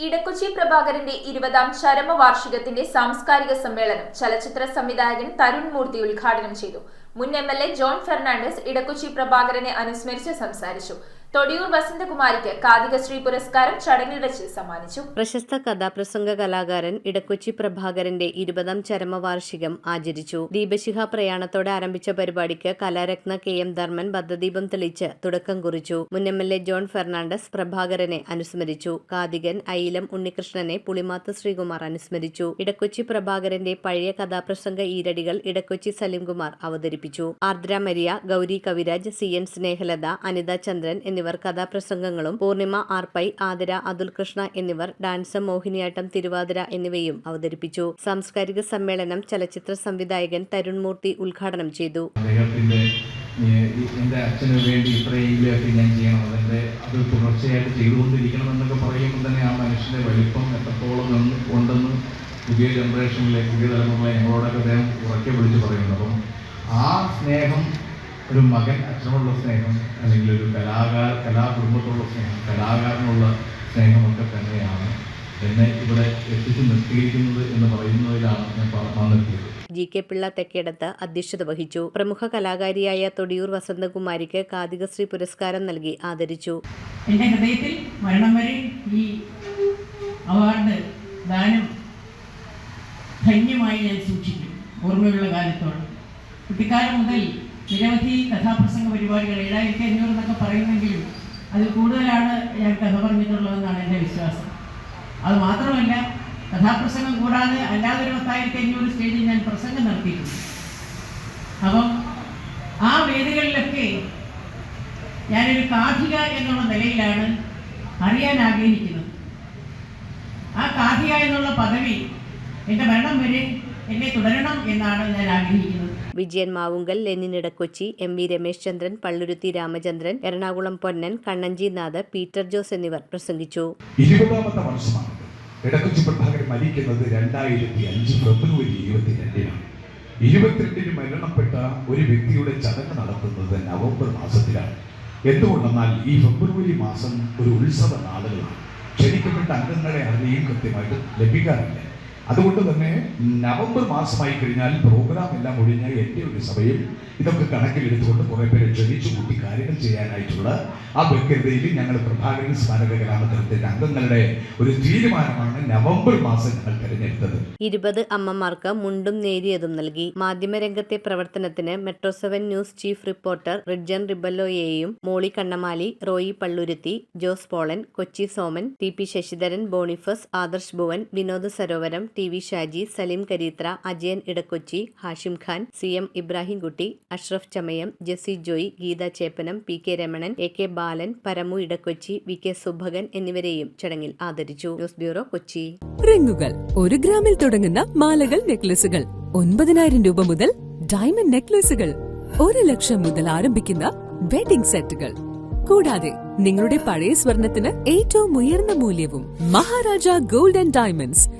ഇടക്കൊച്ചി പ്രഭാകരന്റെ 20ാം ചരമവാർഷികത്തിന്റെ സാംസ്കാരിക സമ്മേളനം ചലച്ചിത്ര സംവിധായകൻ തരുൺ മൂർത്തി ഉദ്ഘാടനം ചെയ്തു. മുൻ MLA ജോൺ ഫെർണാണ്ടസ് ഇടക്കൊച്ചി പ്രഭാകരനെ അനുസ്മരിച്ച് സംസാരിച്ചു. തൊടിയൂർ വസന്തകുമാരിക്ക് കാതികശ്രീ പുരസ്കാരം ചടങ്ങിൽ വെച്ച് സമ്മാനിച്ചു. പ്രശസ്ത കഥാപ്രസംഗ കലാകാരൻ ഇടക്കൊച്ചി പ്രഭാകരന്റെ 20ാം ചരമവാർഷികം ആചരിച്ചു. ദീപശിഖ പ്രയാണത്തോടെ ആരംഭിച്ച പരിപാടിക്ക് കലാരത്ന KM ധർമ്മൻ ബദ്ധദീപം തെളിച്ച് തുടക്കം കുറിച്ചു. മുൻ MLA ജോൺ ഫെർണാണ്ടസ് പ്രഭാകരനെ അനുസ്മരിച്ചു. കാതികൻ അയിലം ഉണ്ണികൃഷ്ണനെ പുളിമാത്ത് ശ്രീകുമാർ അനുസ്മരിച്ചു. ഇടക്കൊച്ചി പ്രഭാകരന്റെ പഴയ കഥാപ്രസംഗ ഈരടികൾ ഇടക്കൊച്ചി സലീംകുമാർ അവതരിപ്പിച്ചു. ആർദ്ര മരിയ, ഗൗരി കവിരാജ്, CN സ്നേഹലത, അനിത ചന്ദ്രൻ എന്നിവർ കഥാപ്രസംഗങ്ങളും പൂർണിമ ആർപ്പൈ, ആതിര, അതുൽ കൃഷ്ണ എന്നിവർ ഡാൻസ്, മോഹിനിയാട്ടം, തിരുവാതിര എന്നിവയും അവതരിപ്പിച്ചു. സാംസ്കാരിക സമ്മേളനം ചലച്ചിത്ര സംവിധായകൻ തരുൺ മൂർത്തി ഉദ്ഘാടനം ചെയ്തു. എൻ്റെ അച്ഛന് വേണ്ടി ഇത്രയെങ്കിലുമൊക്കെ ഞാൻ ചെയ്യണം, അത് തുടർച്ചയായിട്ട് ചെയ്തുകൊണ്ടിരിക്കണം എന്നൊക്കെ പറയുമ്പോൾ തന്നെ ആ മനുഷ്യൻ്റെ വലിപ്പം എത്രത്തോളം ഉണ്ടെന്ന് പുതിയ ജനറേഷനിലെ പുതിയ തലമുറകളെ ഞങ്ങളോടൊക്കെ അദ്ദേഹം ഉറക്കെ വിളിച്ച് പറയുന്നുണ്ട്. അപ്പം ആ സ്നേഹം, ഒരു മകൻ അച്ഛനോടുള്ള സ്നേഹം, അല്ലെങ്കിൽ ഒരു കലാകുടുംബത്തോടുള്ള സ്നേഹം, കലാകാരനുള്ള സ്നേഹമൊക്കെ തന്നെയാണ് എന്നെ ഇവിടെ എത്തിച്ച് നിർത്തിയിരിക്കുന്നത് എന്ന് പറയുന്നതിലാണ് ഞാൻ നിർത്തിയത്. GK പിള്ള തെക്കേടത്ത് അധ്യക്ഷത വഹിച്ചു. പ്രമുഖ കലാകാരിയായ തൊടിയൂർ വസന്തകുമാരിക്ക് കാതികശ്രീ പുരസ്കാരം നൽകി ആദരിച്ചു. എൻ്റെ ഹൃദയത്തിൽ മരണം വരെ ഈ അവാർഡ് ദാനം ധന്യമായി ഞാൻ സൂക്ഷിക്കും. ഓർമ്മയുള്ള കാലത്തോളം കുട്ടിക്കാലം മുതൽ നിരവധി കഥാപ്രസംഗ പരിപാടികൾ 7500 എന്നൊക്കെ പറയുമെങ്കിലും അതിൽ കൂടുതലാണ് ഞാൻ കഥ പറഞ്ഞിട്ടുള്ളതെന്നാണ് എൻ്റെ വിശ്വാസം. അത് മാത്രമല്ല, കഥാപ്രസംഗം കൂടാതെ അല്ലാതെ 10,500 സ്റ്റേജിൽ ഞാൻ പ്രസംഗം നടത്തിയിട്ടുണ്ട്. അപ്പം ആ വേദികളിലൊക്കെ ഞാനൊരു കാഥിക എന്നുള്ള നിലയിലാണ് അറിയാൻ ആഗ്രഹിക്കുന്നത്. ആ കാഥിക എന്നുള്ള പദവി എൻ്റെ മരണം വരെ എന്നെ തുടരണം എന്നാണ് ഞാൻ ആഗ്രഹിക്കുന്നത്. വിജയൻ മാവുങ്കൽ, ലെനിൻ ഇടക്കൊച്ചി, MV രമേശ് ചന്ദ്രൻ, പള്ളുരുത്തി രാമചന്ദ്രൻ, എറണാകുളം പൊന്നൻ, കണ്ണഞ്ചി നാഥ്, പീറ്റർ ജോസ് എന്നിവർ പ്രസംഗിച്ചു. 20ാമത്തെ വർഷമാണ് ഇടക്കൊച്ചി പ്രഭാകരൻ മരിക്കുന്നത്. 2005 ഫെബ്രുവരി 22-നാണ്. 22-ന് മരണപ്പെട്ട ഒരു വ്യക്തിയുടെ ചടങ്ങ് നടത്തുന്നത് നവംബർ മാസത്തിലാണ്. എന്തുകൊണ്ടെന്നാൽ ഈ ഫെബ്രുവരി മാസം ഒരു ഉത്സവ നാളുകളാണ്. ക്ഷണിക്കപ്പെട്ട അംഗങ്ങളെ ആരെയും കൃത്യമായിട്ട് ലഭിക്കാറില്ല. അതുകൊണ്ട് തന്നെ നവംബർ മാസമായി കഴിഞ്ഞാൽ പ്രോഗ്രാം എല്ലാം ഒഴിഞ്ഞ എൻ്റെ ഒരു സഭയിൽ ഇതൊക്കെ കണക്കിലെടുത്തുകൊണ്ട് കുറേ പേരെ ക്ഷണിച്ചു കൂട്ടി കാര്യങ്ങൾ ചെയ്യാനായിട്ടുള്ള ആ വ്യക്തതയിൽ ഞങ്ങൾ പ്രഭാകരൻ സ്മാരക കലാമന്ദിരത്തിൻ്റെ അംഗങ്ങളുടെ ഒരു തീരുമാനമാണ് നവംബർ മാസം ഞങ്ങൾ തിരഞ്ഞെടുത്തത്. 20 അമ്മമാർക്ക് മുണ്ടും നേരിയതും നൽകി. മാധ്യമരംഗത്തെ പ്രവർത്തനത്തിന് metro 7 news chief reporter Ridjan റിബല്ലോയെയും Molly Kannamali, Roy Palluruthy, Jose Polan, Kochi Soman, TP Sasidharan, Boniface, Adarsh Bhuvan, Vinod Sarovaram, TV Shaji, Saleem Kareethra, Ajayan Edakochi, Hashim Khan, CM Ibrahimkutty, Ashraf Chamayam, Jessy Joy, Geetha Cheppanam, PK Ramanan, AK Balan, Paramu Edakochi, VK Subhakan എന്നിവരെയും ചടങ്ങിൽ ആദരിച്ചു. News bureau, Kochi. റിങ്ങുകൾ 1 ഗ്രാമിൽ തുടങ്ങുന്ന മാലകൾ, നെക്ലസുകൾ 9,000 രൂപ മുതൽ ഡയമണ്ട് നെക്ലസുകൾ 1 ലക്ഷം മുതൽ ആരംഭിക്കുന്ന വെഡിംഗ് സെറ്റുകൾ, കൂടാതെ നിങ്ങളുടെ പഴയ സ്വർണത്തിന് ഏറ്റവും ഉയർന്ന മൂല്യവും. Maharaja gold and diamonds,